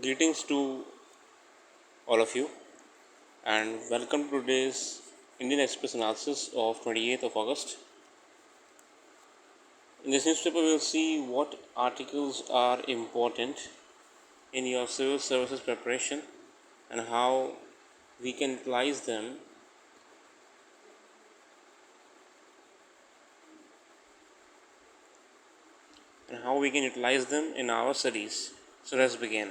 Greetings to all of you and welcome to today's Indian Express analysis of 28th of August. In this newspaper, we will see what articles are important in your civil services preparation and how we can utilize them in our studies. So let's begin.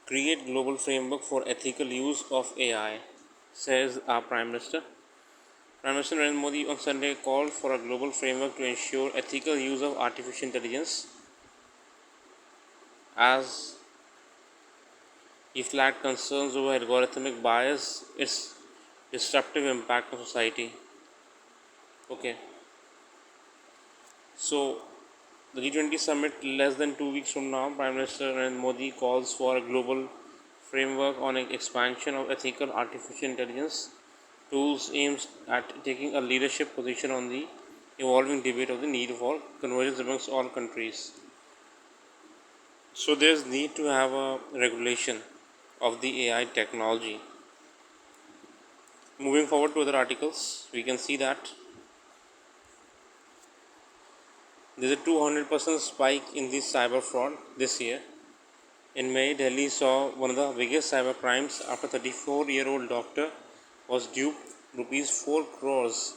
Create global framework for ethical use of AI, says our Prime Minister. Prime Minister Narendra Modi on Sunday called for a global framework to ensure ethical use of artificial intelligence as he flagged concerns over algorithmic bias, its disruptive impact on society. Okay, so the G20 summit less than 2 weeks from now, Prime Minister Narendra Modi calls for a global framework on expansion of ethical artificial intelligence tools aims at taking a leadership position on the evolving debate of the need for convergence amongst all countries. So there's need to have a regulation of the AI technology. Moving forward to other articles, we can see that there's a 200% spike in the cyber fraud this year. In May, Delhi saw one of the biggest cyber crimes after 34-year-old doctor was duped rupees 4 crores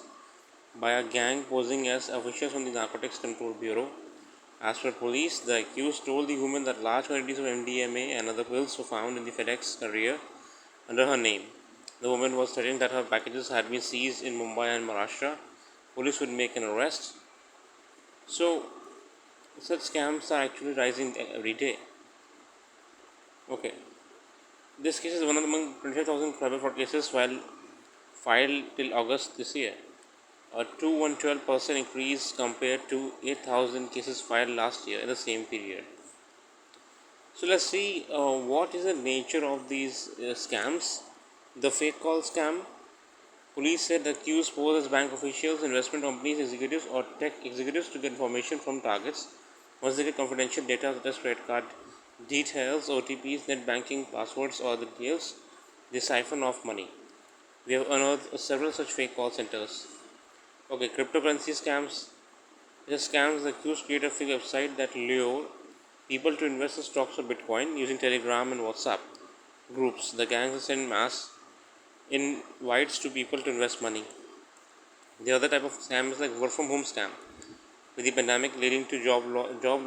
by a gang posing as officials from the Narcotics Control Bureau. As per police, the accused told the woman that large quantities of MDMA and other pills were found in the FedEx carrier under her name. The woman was threatening that her packages had been seized in Mumbai and Maharashtra. Police would make an arrest. So, such scams are actually rising every day. Okay, this case is one of among 25,000 cyber fraud cases filed till August this year, a 212% increase compared to 8,000 cases filed last year in the same period. So let's see what is the nature of these scams. The fake call scam. Police said the accused posed as bank officials, investment companies, executives, or tech executives to get information from targets. Once they get confidential data such as credit card details, OTPs, net banking passwords, or other details, they siphon off money. We have unearthed several such fake call centers. Okay, cryptocurrency scams. The scams accused create a fake website that lure people to invest in stocks or Bitcoin using Telegram and WhatsApp groups. The gangs send mass invites to people to invest money. The other type of scam is like work from home scam. With the pandemic leading to job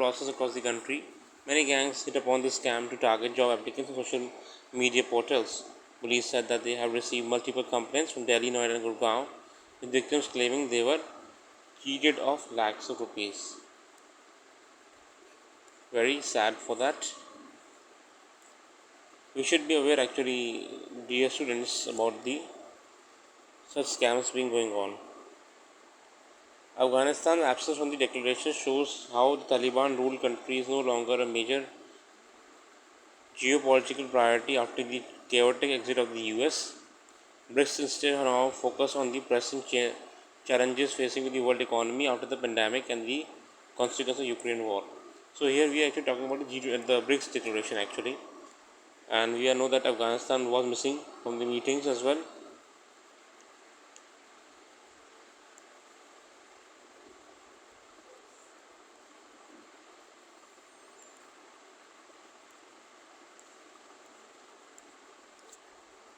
losses across the country, many gangs hit upon this scam to target job applicants on social media portals. Police said that they have received multiple complaints from Delhi, Noida, and Gurgaon, with victims claiming they were cheated of lakhs of rupees. Very sad for that. We should be aware, actually, dear students, about the such scams being going on. Afghanistan's absence from the declaration shows how the Taliban ruled country is no longer a major geopolitical priority after the chaotic exit of the US. BRICS instead now focus on the pressing challenges facing the world economy after the pandemic and the consequences of Ukraine war. So here we are actually talking about the BRICS declaration actually, and we know that Afghanistan was missing from the meetings as well.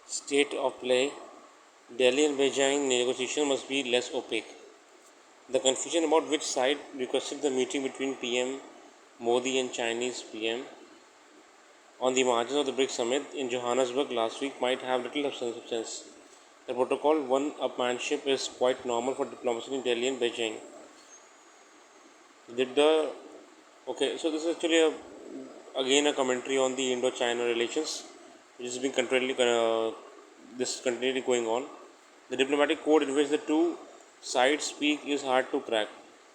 State of play. Delhi and Beijing negotiation must be less opaque. The confusion about which side requested the meeting between PM Modi and Chinese PM on the margins of the BRICS summit in Johannesburg last week might have little substance. The protocol one-upmanship is quite normal for diplomacy in Delhi and Beijing. Did the okay? So this is actually again a commentary on the Indo-China relations, which is being continually going on. The diplomatic code in which the two sides speak is hard to crack.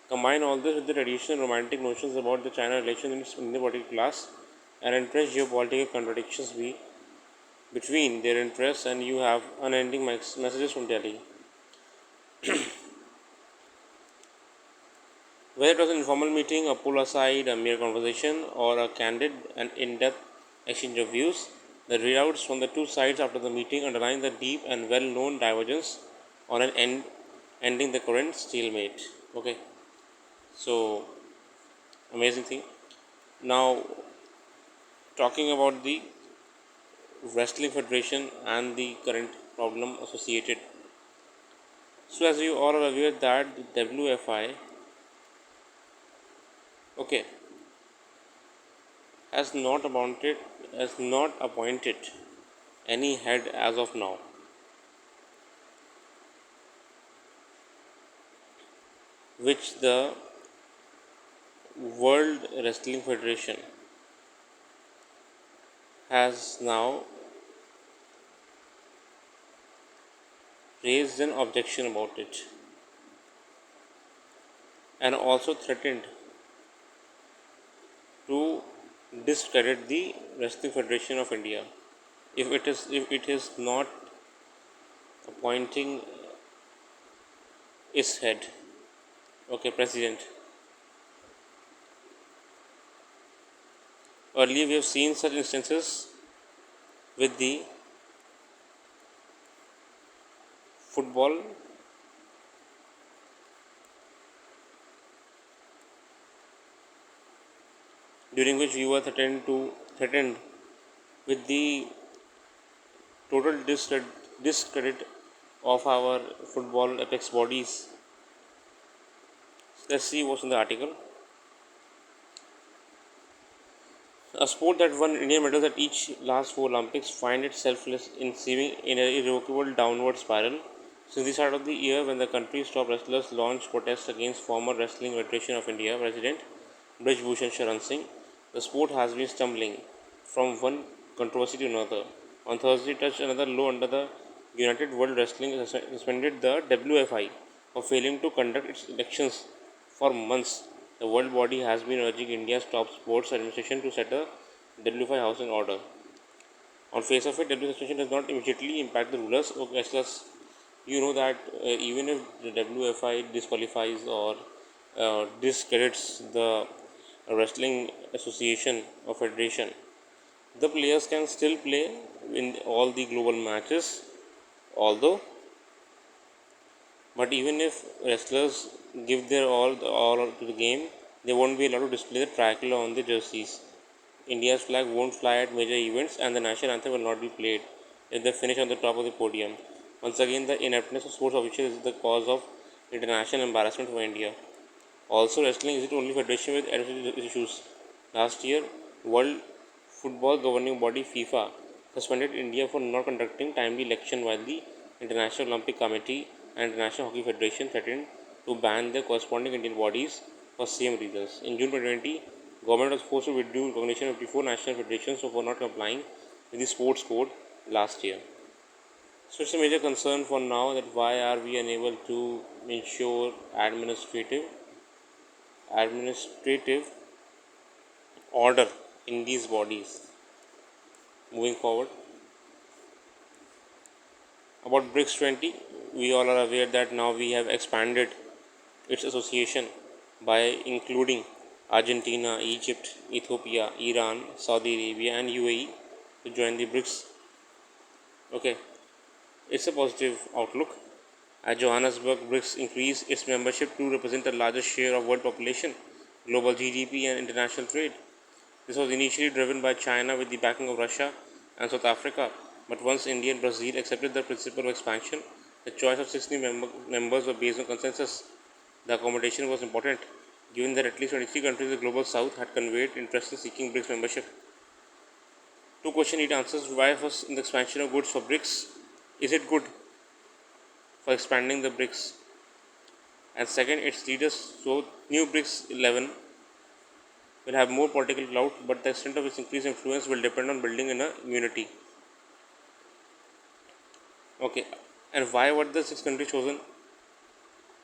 Combine all this with the traditional romantic notions about the China relations in the particular class and entrenched geopolitical contradictions between their interests, and you have unending messages from Delhi. Whether it was an informal meeting, a pull aside, a mere conversation, or a candid and in depth exchange of views, the readouts from the two sides after the meeting underline the deep and well known divergence on an end, ending the current stalemate. Okay, so amazing thing. Now, talking about the Wrestling Federation and the current problem associated. So, as you all are aware, that the WFI, okay, has not appointed any head as of now, which the World Wrestling Federation has now raised an objection about it and also threatened to discredit the Wrestling Federation of India if it is not appointing its head, okay, president. Earlier we have seen such instances with the football, during which we were threatened with the total discredit of our football apex bodies. Let's see what's in the article. A sport that won Indian medals at each last four Olympics find itself in seeming in an irrevocable downward spiral. Since the start of the year, when the country's top wrestlers launched protests against former Wrestling Federation of India President Brij Bhushan Sharan Singh, the sport has been stumbling from one controversy to another. On Thursday, touched another low under the United World Wrestling suspended the WFI for failing to conduct its elections for months. The world body has been urging India's top sports administration to set a WFI house in order. On face of it, WFI suspension does not immediately impact the rulers. Okay, as you know that even if the WFI disqualifies or discredits the wrestling association or federation, the players can still play in all the global matches. Although, but even if wrestlers give their all to the game, they won't be allowed to display the tricolor on the jerseys. India's flag won't fly at major events, and the national anthem will not be played if they finish on the top of the podium. Once again, the ineptness of sports officials is the cause of international embarrassment for India. Also, wrestling is the only federation with administrative issues. Last year, World Football Governing Body FIFA suspended India for not conducting timely election, while the International Olympic Committee and International Hockey Federation threatened to ban their corresponding Indian bodies for same reasons. In June 2020, government was forced to withdraw recognition of the four national federations for not complying with the sports code last year. So it's a major concern for now that why are we unable to ensure administrative order in these bodies. Moving forward, about BRICS 20, we all are aware that now we have expanded its association by including Argentina, Egypt, Ethiopia, Iran, Saudi Arabia, and UAE to join the BRICS. Okay, it's a positive outlook. At Johannesburg, BRICS increased its membership to represent a larger share of world population, global GDP, and international trade. This was initially driven by China with the backing of Russia and South Africa, but once India and Brazil accepted the principle of expansion, the choice of six new members was based on consensus. The accommodation was important, given that at least 23 countries in the global south had conveyed interest in seeking BRICS membership. Two questions need answers. Why first in the expansion of goods for BRICS? Is it good for expanding the BRICS? And second, its leaders. So new BRICS 11 will have more political clout, but the extent of its increased influence will depend on building in a unity. Okay, and why were the six countries chosen?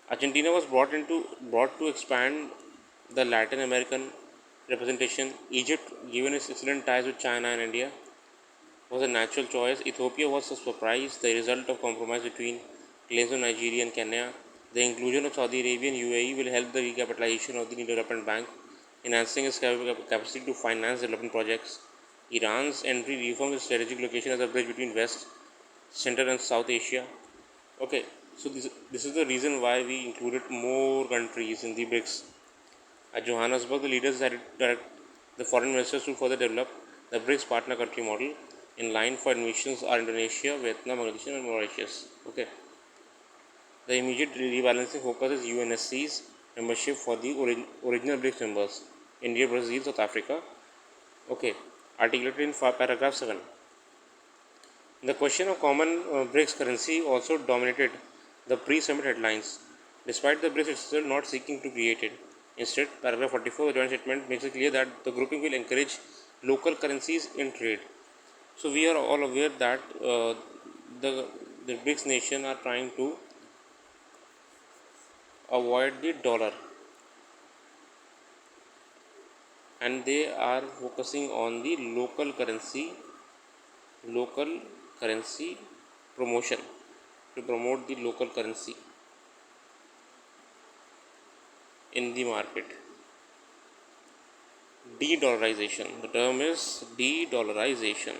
Argentina was brought to expand the Latin American representation. Egypt, given its excellent ties with China and India, was a natural choice. Ethiopia was a surprise, the result of compromise between claims of Nigeria and Kenya. The inclusion of Saudi Arabia and UAE will help the recapitalization of the development bank, enhancing its capacity to finance development projects. Iran's entry reforms its strategic location as a bridge between West, Central, and South Asia. Okay, so this is the reason why we included more countries in the BRICS. At Johannesburg, the leaders direct the foreign ministers to further develop the BRICS partner country model. In line for admissions are Indonesia, Vietnam, Bangladesh, and Mauritius. Okay. The immediate rebalancing focus is UNSC's membership for the original BRICS members, India, Brazil, South Africa. Okay, articulated in paragraph 7. The question of common BRICS currency also dominated the pre-summit headlines, despite the BRICS itself not seeking to create it. Instead, paragraph 44 of the joint statement makes it clear that the grouping will encourage local currencies in trade. So we are all aware that the BRICS nation are trying to avoid the dollar, and they are focusing on the local currency promotion, to promote the local currency in the market. De-dollarization, the term is de-dollarization.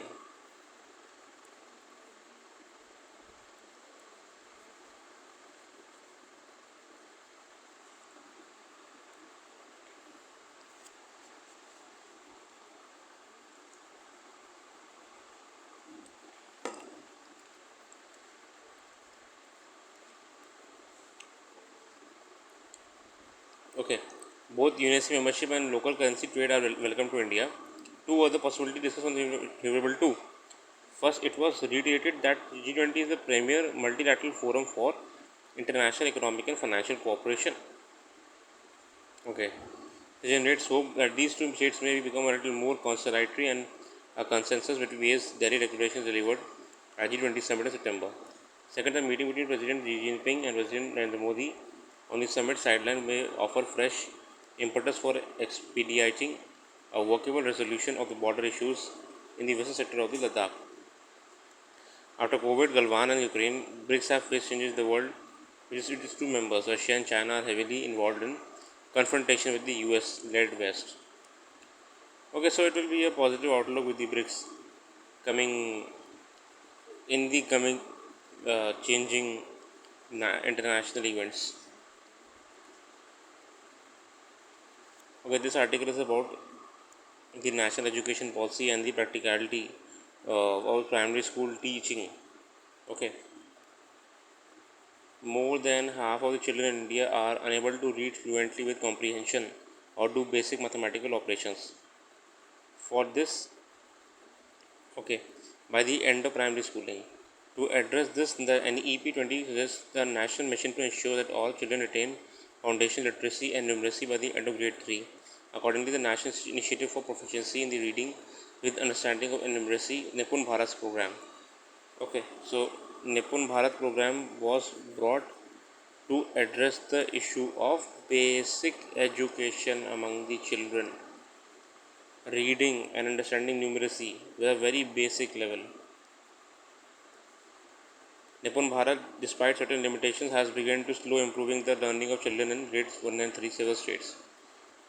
Okay, both UNSC membership and local currency trade are welcome to India. Two other possibilities discussed on the favorable too. First, it was reiterated that G20 is the premier multilateral forum for international economic and financial cooperation. Okay, it generates hope that these two states may become a little more conciliatory and a consensus between various Delhi regulations delivered at G20 summit in September. Second, the meeting between President Xi Jinping and President Narendra Modi on the summit sideline may offer fresh impetus for expediting a workable resolution of the border issues in the western sector of the Ladakh. After COVID, Galwan and Ukraine, BRICS have faced changes in the world, which is its two members, Russia and China, are heavily involved in confrontation with the US led West. Okay, so it will be a positive outlook with the BRICS coming in the coming changing international events. Okay, this article is about the national education policy and the practicality of primary school teaching. Okay, more than half of the children in India are unable to read fluently with comprehension or do basic mathematical operations. For this, okay, by the end of primary schooling. To address this, the NEP 20 suggests the national mission to ensure that all children attain foundational literacy and numeracy by the end of grade 3. Accordingly, the National Initiative for Proficiency in the Reading with Understanding of Numeracy, Nipun Bharat program. Okay, so Nipun Bharat program was brought to address the issue of basic education among the children. Reading and understanding numeracy with a very basic level. Nipun Bharat, despite certain limitations, has begun to slow improving the learning of children in grades 1 and 3 several states.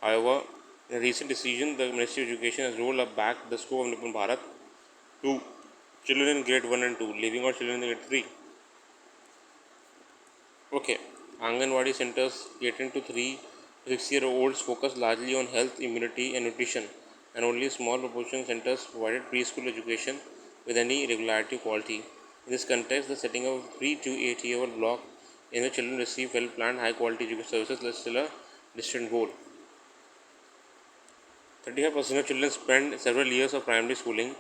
However, in a recent decision, the Ministry of Education has rolled back the scope of Nipun Bharat to children in grade 1 and 2, leaving out children in grade 3. Okay, Anganwadi centers catering to 3 to 6-year-olds focus largely on health, immunity, and nutrition, and only a small proportion centers provided preschool education with any regularity or quality. In this context, the setting of 3 to 8-year-old block in which children receive well-planned, high-quality education services is still a distant goal. 35% of children spend several years of primary schooling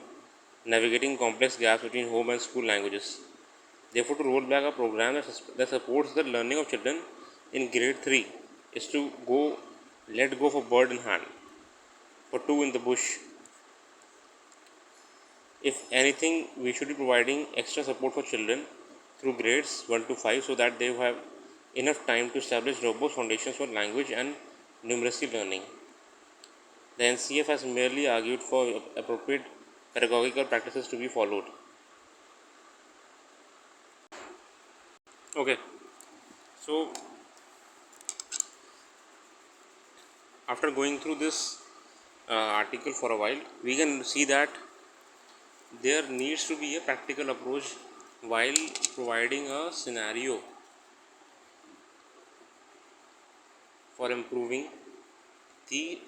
navigating complex gaps between home and school languages. Therefore, to roll back a program that supports the learning of children in grade 3 is to let go for bird in hand, for two in the bush. If anything, we should be providing extra support for children through grades 1 to 5 so that they have enough time to establish robust foundations for language and numeracy learning. The NCF has merely argued for appropriate pedagogical practices to be followed. Okay, so after going through this article for a while, we can see that there needs to be a practical approach while providing a scenario for improving the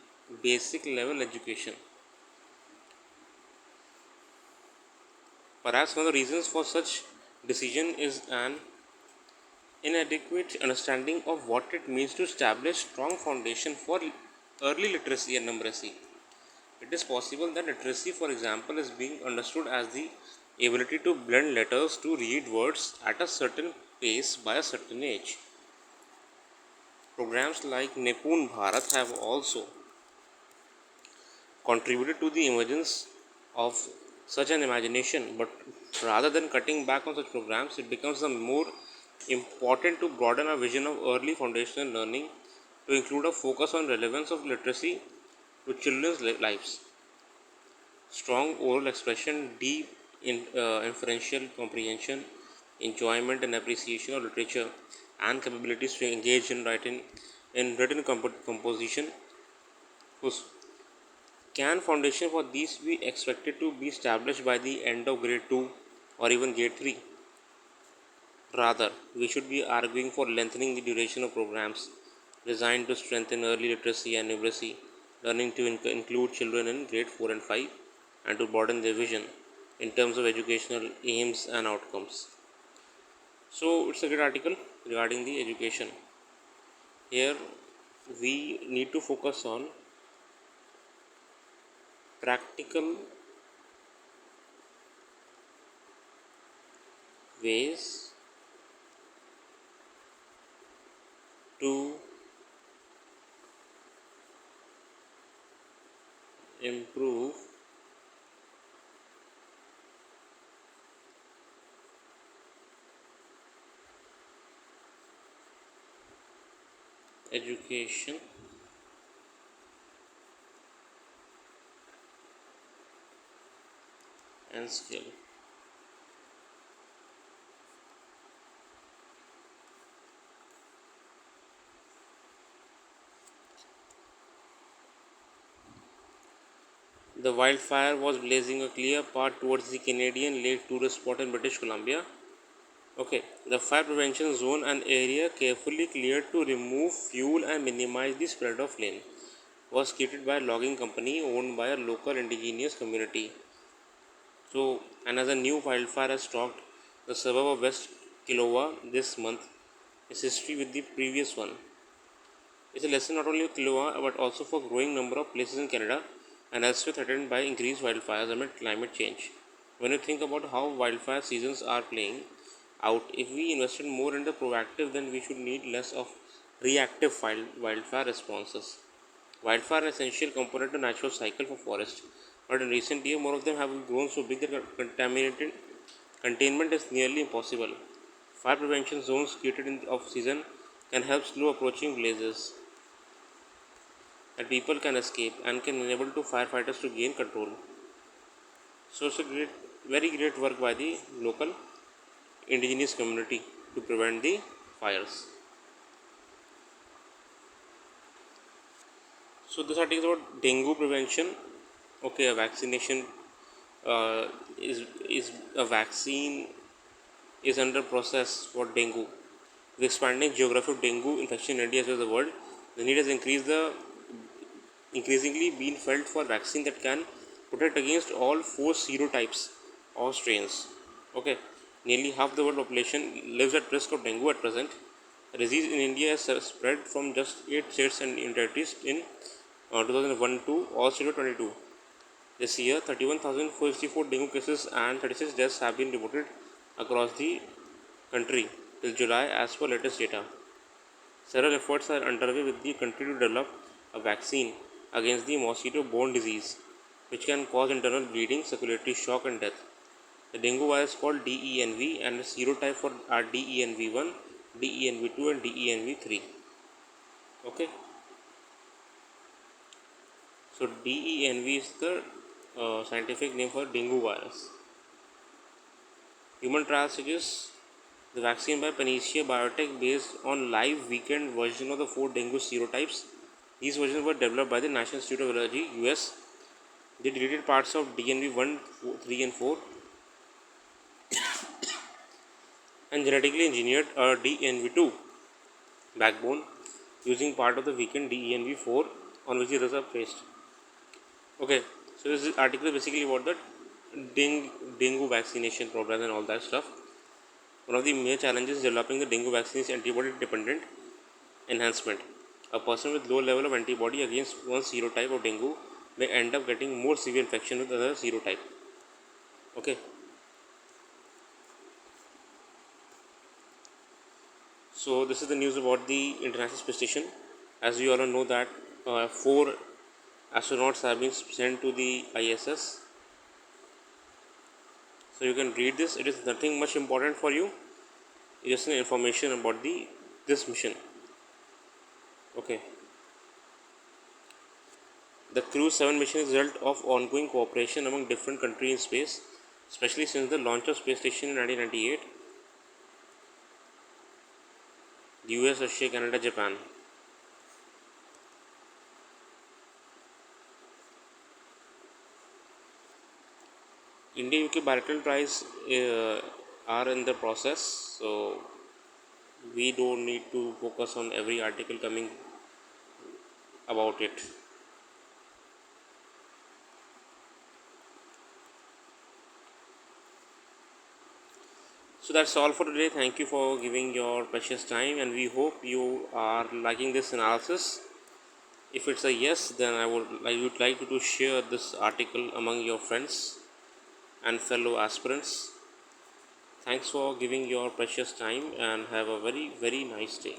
basic level education. Perhaps one of the reasons for such decision is an inadequate understanding of what it means to establish strong foundation for early literacy and numeracy. It is possible that literacy, for example, is being understood as the ability to blend letters to read words at a certain pace by a certain age. Programs like Nipun Bharat have also contributed to the emergence of such an imagination, but rather than cutting back on such programs, it becomes more important to broaden our vision of early foundational learning to include a focus on relevance of literacy to children's lives. Strong oral expression, deep inferential comprehension, enjoyment and appreciation of literature, and capabilities to engage in writing in written composition whose can foundation for these be expected to be established by the end of grade 2 or even grade 3? Rather, we should be arguing for lengthening the duration of programs designed to strengthen early literacy and numeracy learning to include children in grade 4 and 5 and to broaden their vision in terms of educational aims and outcomes. So, it's a good article regarding the education. Here, we need to focus on practical ways to improve education and skill. The wildfire was blazing a clear path towards the Canadian Lake tourist spot in British Columbia. Okay, the fire prevention zone, an area carefully cleared to remove fuel and minimize the spread of flame, was created by a logging company owned by a local indigenous community. So, another new wildfire has stalked the suburb of West Kiowa this month. Its history with the previous one. It's a lesson not only of Kiowa but also for growing number of places in Canada and elsewhere threatened by increased wildfires amid climate change. When you think about how wildfire seasons are playing out, if we invested more in the proactive, then we should need less of reactive wildfire responses. Wildfire are an essential component of natural cycle for forest, but in recent years, more of them have grown so big that contaminated containment is nearly impossible. Fire prevention zones created in the off season can help slow approaching blazes that people can escape and can enable to firefighters to gain control. So it's a very great work by the local indigenous community to prevent the fires. So this article is about dengue prevention. Okay, a vaccination uh, is a vaccine is under process for dengue. With expanding geography of dengue infection in India as well as the world, the need has increasingly been felt for vaccine that can protect against all four serotypes or strains. Okay, nearly half the world population lives at risk of dengue at present. The disease in India has spread from just 8 states and territories in 2001 to Australia 22. This year, 31,464 dengue cases and 36 deaths have been reported across the country till July as per latest data. Several efforts are underway with the country to develop a vaccine against the mosquito-borne disease, which can cause internal bleeding, circulatory shock, and death. The dengue virus called DENV and the serotype for are DENV1, DENV2, and DENV3. Okay, so DENV is the scientific name for dengue virus. Human trial suggests the vaccine by Panacea Biotech based on live weekend version of the four dengue serotypes These versions were developed by the National Institute of Virology, US. They deleted parts of DNV 1, 3 and 4 and genetically engineered a DNV2 backbone using part of the weakened DNV4 on which the others are placed. Okay, so this article is basically about the dengue vaccination program and all that stuff. One of the major challenges developing the dengue vaccine is antibody dependent enhancement. A person with low level of antibody against one serotype of dengue may end up getting more severe infection with other serotype. Okay, so this is the news about the International Space Station. As we all know that 4 astronauts have been sent to the ISS. So you can read this. It is nothing much important for you. It's just an information about this mission. Okay. The Crew 7 mission is a result of ongoing cooperation among different countries in space, especially since the launch of space station in 1998. The US, Russia, Canada, Japan. India UK bilateral ties are in the process, so we don't need to focus on every article coming about it. So that's all for today. Thank you for giving your precious time, and we hope you are liking this analysis. If it's a yes, then I would like you to share this article among your friends and fellow aspirants. Thanks for giving your precious time and have a very nice day.